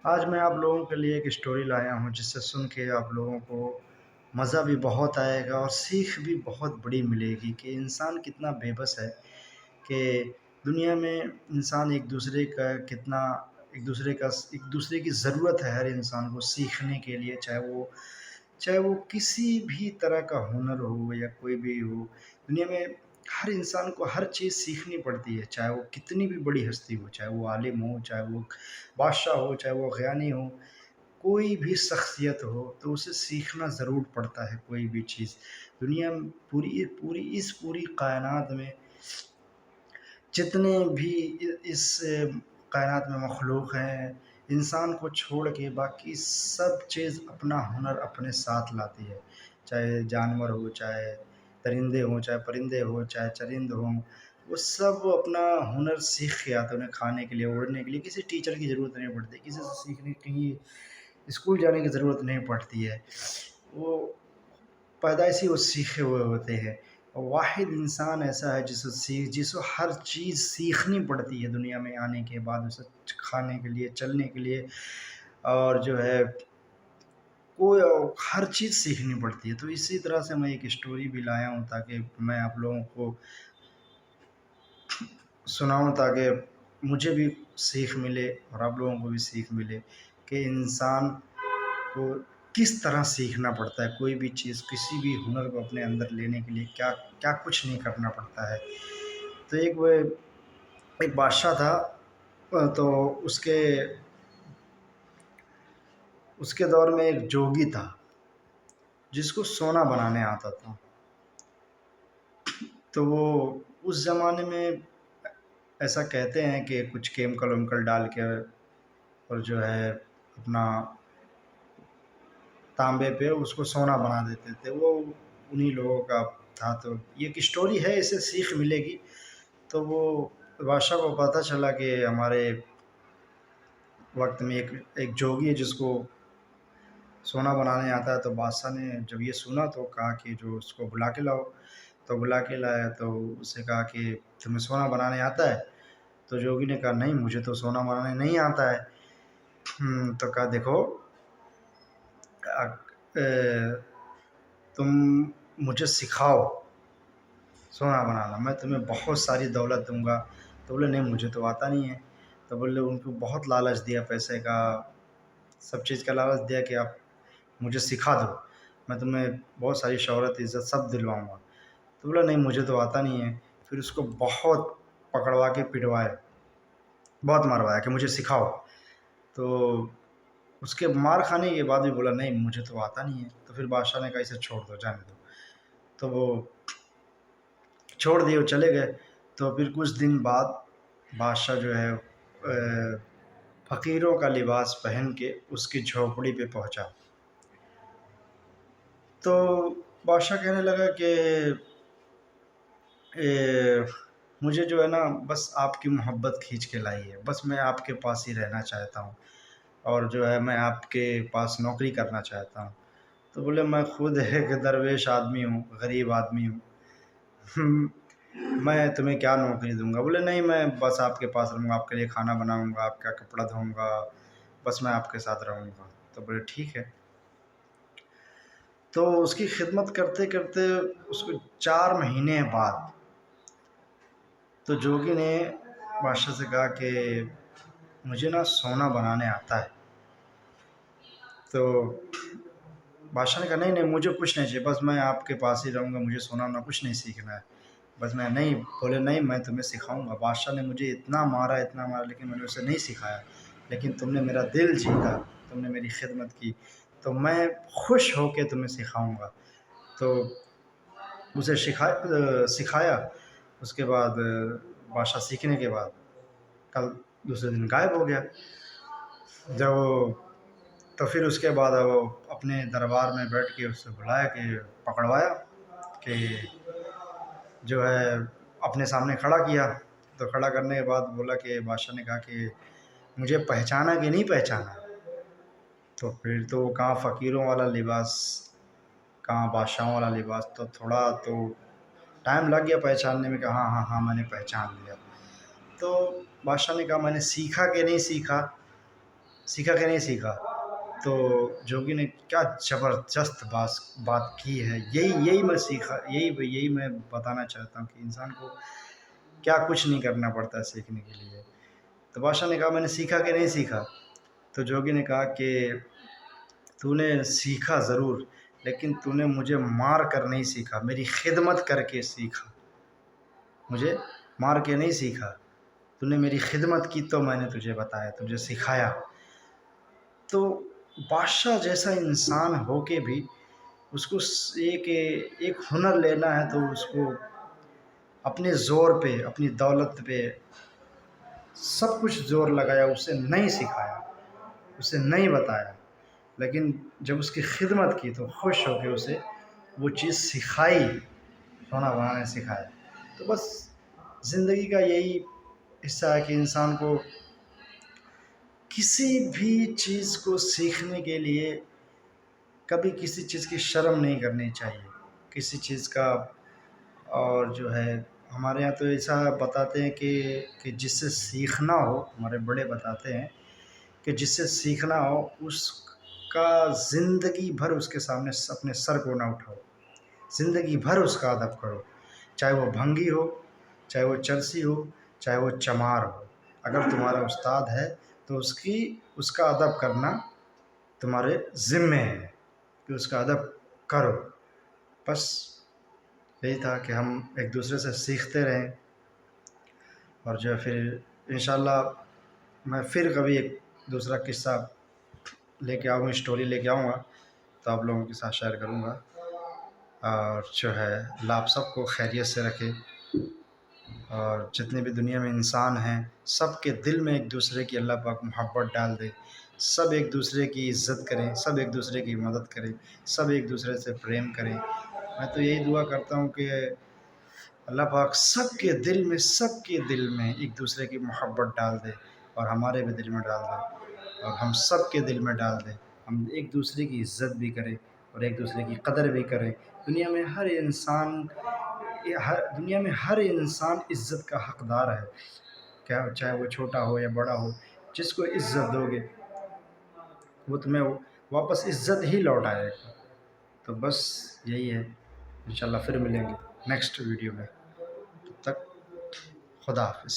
آج میں آپ لوگوں کے لیے ایک اسٹوری لایا ہوں جس سے سن کے آپ لوگوں کو مزہ بھی بہت آئے گا اور سیکھ بھی بہت بڑی ملے گی کہ انسان کتنا بے بس ہے، کہ دنیا میں انسان ایک دوسرے کی ضرورت ہے ہر انسان کو سیکھنے کے لیے، چاہے وہ کسی بھی طرح کا ہنر ہو یا کوئی بھی ہو۔ دنیا میں ہر انسان کو ہر چیز سیکھنی پڑتی ہے، چاہے وہ کتنی بھی بڑی ہستی ہو، چاہے وہ عالم ہو، چاہے وہ بادشاہ ہو، چاہے وہ غیانی ہو، کوئی بھی شخصیت ہو تو اسے سیکھنا ضرور پڑتا ہے کوئی بھی چیز۔ دنیا میں پوری کائنات میں جتنے بھی اس کائنات میں مخلوق ہیں، انسان کو چھوڑ کے باقی سب چیز اپنا ہنر اپنے ساتھ لاتی ہے، چاہے جانور ہو، چاہے درندے ہوں، چاہے پرندے ہوں، چاہے چرند ہوں، وہ سب اپنا ہنر سیکھ کے آتے ہیں۔ انہیں کھانے کے لیے، اڑنے کے لیے کسی ٹیچر کی ضرورت نہیں پڑتی، کسی سے سیکھنے کہیں اسکول جانے کی ضرورت نہیں پڑتی ہے، وہ پیدائشی وہ سیکھے ہوئے ہوتے ہیں۔ واحد انسان ایسا ہے جس کو ہر چیز سیکھنی پڑتی ہے دنیا میں آنے کے بعد، اسے کھانے کے لیے، چلنے کے لیے، اور جو ہے کوئی ہر چیز سیکھنی پڑتی ہے۔ تو اسی طرح سے میں ایک اسٹوری بھی لایا ہوں تاکہ میں آپ لوگوں کو سناؤں، تاکہ مجھے بھی سیکھ ملے اور آپ لوگوں کو بھی سیکھ ملے کہ انسان کو کس طرح سیکھنا پڑتا ہے کوئی بھی چیز، کسی بھی ہنر کو اپنے اندر لینے کے لیے کیا کیا کچھ نہیں کرنا پڑتا ہے۔ تو ایک بادشاہ تھا، تو اس کے دور میں ایک جوگی تھا جس کو سونا بنانے آتا تھا۔ تو وہ اس زمانے میں ایسا کہتے ہیں کہ کچھ کیمیکل ویمیکل ڈال کے اور جو ہے اپنا تانبے پہ اس کو سونا بنا دیتے تھے، وہ انہی لوگوں کا تھا۔ تو یہ ایک اسٹوری ہے، اسے سیکھ ملے گی۔ تو وہ بادشاہ کو پتہ چلا کہ ہمارے وقت میں ایک جوگی ہے جس کو سونا بنانے آتا ہے۔ تو بادشاہ نے جب یہ سنا تو کہا کہ جو اس کو بلا کے لاؤ۔ تو بلا کے لایا تو اس سے کہا کہ تمہیں سونا بنانے آتا ہے؟ تو جوگی نے کہا نہیں، مجھے تو سونا بنانے نہیں آتا ہے۔ تو کہا دیکھو، تم مجھے سکھاؤ سونا بنانا، میں تمہیں بہت ساری دولت دوں گا۔ تو بولے نہیں، مجھے تو آتا نہیں ہے۔ تو بولے ان کو بہت لالچ دیا، پیسے کا، سب چیز کا لالچ دیا کہ آپ مجھے سکھا دو، میں تمہیں بہت ساری شہرت عزت سب دلواؤں گا۔ تو بولا نہیں، مجھے تو آتا نہیں ہے۔ پھر اس کو بہت پکڑوا کے پٹوایا، بہت ماروایا کہ مجھے سکھاؤ۔ تو اس کے مار کھانے کے بعد بھی بولا نہیں، مجھے تو آتا نہیں ہے۔ تو پھر بادشاہ نے کہا اسے چھوڑ دو، جانے دو۔ تو وہ چھوڑ دیے، وہ چلے گئے۔ تو پھر کچھ دن بعد بادشاہ جو ہے فقیروں کا لباس پہن کے اس کی جھونپڑی پہ پہنچا۔ تو بادشاہ کہنے لگا کہ مجھے جو ہے نا بس آپ کی محبت کھینچ کے لائی ہے، بس میں آپ کے پاس ہی رہنا چاہتا ہوں، اور جو ہے میں آپ کے پاس نوکری کرنا چاہتا ہوں۔ تو بولے میں خود ایک درویش آدمی ہوں، غریب آدمی ہوں، میں تمہیں کیا نوکری دوں گا۔ بولے نہیں، میں بس آپ کے پاس رہوں گا، آپ کے لیے کھانا بناؤں گا، آپ کا کپڑا دھوؤں گا، بس میں آپ کے ساتھ رہوں گا۔ تو بولے ٹھیک ہے۔ تو اس کی خدمت کرتے کرتے اس کو 4 مہینے بعد تو جوگی نے بادشاہ سے کہا کہ مجھے نا سونا بنانے آتا ہے۔ تو بادشاہ نے کہا نہیں نہیں، مجھے کچھ نہیں چاہیے، بس میں آپ کے پاس ہی رہوں گا، مجھے سونا نہ کچھ نہیں سیکھنا ہے، بس میں نہیں۔ بولے نہیں، میں تمہیں سکھاؤں گا، بادشاہ نے مجھے اتنا مارا لیکن میں نے اسے نہیں سکھایا، لیکن تم نے میرا دل جیتا، تم نے میری خدمت کی، تو میں خوش ہو کے تمہیں سکھاؤں گا۔ تو اسے سکھایا۔ اس کے بعد بادشاہ سیکھنے کے بعد کل دوسرے دن غائب ہو گیا۔ جب تو پھر اس کے بعد وہ اپنے دربار میں بیٹھ کے اس سے بلایا کہ پکڑوایا کہ جو ہے اپنے سامنے کھڑا کیا۔ تو کھڑا کرنے کے بعد بولا کہ بادشاہ نے کہا کہ مجھے پہچانا کہ نہیں پہچانا؟ تو پھر تو کہاں فقیروں والا لباس، کہاں بادشاہوں والا لباس، تو تھوڑا تو ٹائم لگ گیا پہچاننے میں کہ ہاں ہاں ہاں میں نے پہچان لیا۔ تو بادشاہ نے کہا میں نے سیکھا کہ نہیں سیکھا؟ سیکھا کہ نہیں سیکھا؟ تو جوگی نے کیا زبردست بات کی ہے، یہی میں سیکھا، یہی میں بتانا چاہتا ہوں کہ انسان کو کیا کچھ نہیں کرنا پڑتا ہے سیکھنے کے لیے۔ تو بادشاہ نے کہا میں نے سیکھا کہ نہیں سیکھا؟ تو جوگی نے کہا کہ تو نے سیکھا ضرور، لیکن تو نے مجھے مار کر نہیں سیکھا، میری خدمت کر کے سیکھا، مجھے مار کے نہیں سیکھا، تو نے میری خدمت کی تو میں نے تجھے بتایا، تجھے سکھایا۔ تو بادشاہ جیسا انسان ہو کے بھی اس کو ایک ہنر لینا ہے، تو اس کو اپنے زور پہ، اپنی دولت پہ سب کچھ زور لگایا، اسے نہیں سکھایا، اسے نہیں بتایا، لیکن جب اس کی خدمت کی تو خوش ہو کے اسے وہ چیز سکھائی، سونا بنانا سکھایا۔ تو بس زندگی کا یہی حصہ ہے کہ انسان کو کسی بھی چیز کو سیکھنے کے لیے کبھی کسی چیز کی شرم نہیں کرنی چاہیے، کسی چیز کا۔ اور جو ہے ہمارے یہاں تو ایسا بتاتے ہیں کہ جس سے سیکھنا ہو، ہمارے بڑے بتاتے ہیں کہ جس سے سیکھنا ہو اس کا زندگی بھر اس کے سامنے اپنے سر کو نہ اٹھاؤ، زندگی بھر اس کا ادب کرو، چاہے وہ بھنگی ہو، چاہے وہ چرسی ہو، چاہے وہ چمار ہو۔ اگر تمہارا استاد ہے تو اس کا ادب کرنا تمہارے ذمے ہے کہ اس کا ادب کرو۔ بس یہی تھا کہ ہم ایک دوسرے سے سیکھتے رہیں، اور جو ہے پھر انشاءاللہ میں پھر کبھی ایک دوسرا قصہ لے کے آؤں گا، اسٹوری لے کے آؤں گا تو آپ لوگوں کے ساتھ شیئر کروں گا۔ اور جو ہے اللہ آپ سب کو خیریت سے رکھے، اور جتنے بھی دنیا میں انسان ہیں سب کے دل میں ایک دوسرے کی اللہ پاک محبت ڈال دے، سب ایک دوسرے کی عزت کریں، سب ایک دوسرے کی مدد کریں، سب ایک دوسرے سے پریم کریں۔ میں تو یہی دعا کرتا ہوں کہ اللہ پاک سب کے دل میں ایک دوسرے کی محبت ڈال دے، اور ہمارے بھی دل میں ڈال دے، اور ہم سب کے دل میں ڈال دے، ہم ایک دوسرے کی عزت بھی کریں اور ایک دوسرے کی قدر بھی کریں۔ دنیا میں ہر انسان عزت کا حقدار ہے، کیا چاہے وہ چھوٹا ہو یا بڑا ہو، جس کو عزت دو گے وہ تمہیں واپس عزت ہی لوٹ آئے گا۔ تو بس یہی ہے، انشاءاللہ پھر ملیں گے نیکسٹ ویڈیو میں، تب تک خدا حافظ۔